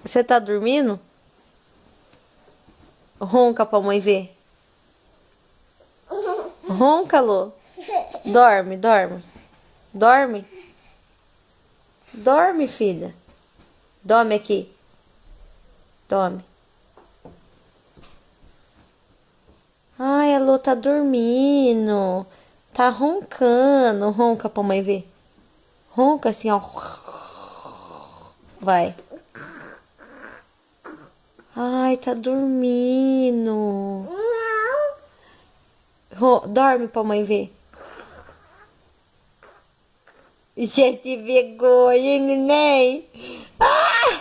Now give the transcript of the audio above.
Você tá dormindo? Ronca pra mãe ver. Ronca, Lô. Dorme, dorme. Dorme. Dorme, filha. Dorme aqui. Dorme. Ai, a Lô tá dormindo. Tá roncando. Ronca pra mãe ver. Ronca assim, ó. Vai. Ai, tá dormindo. Dorme pra mãe ver. Gente, vergonha, hein, neném? Ah!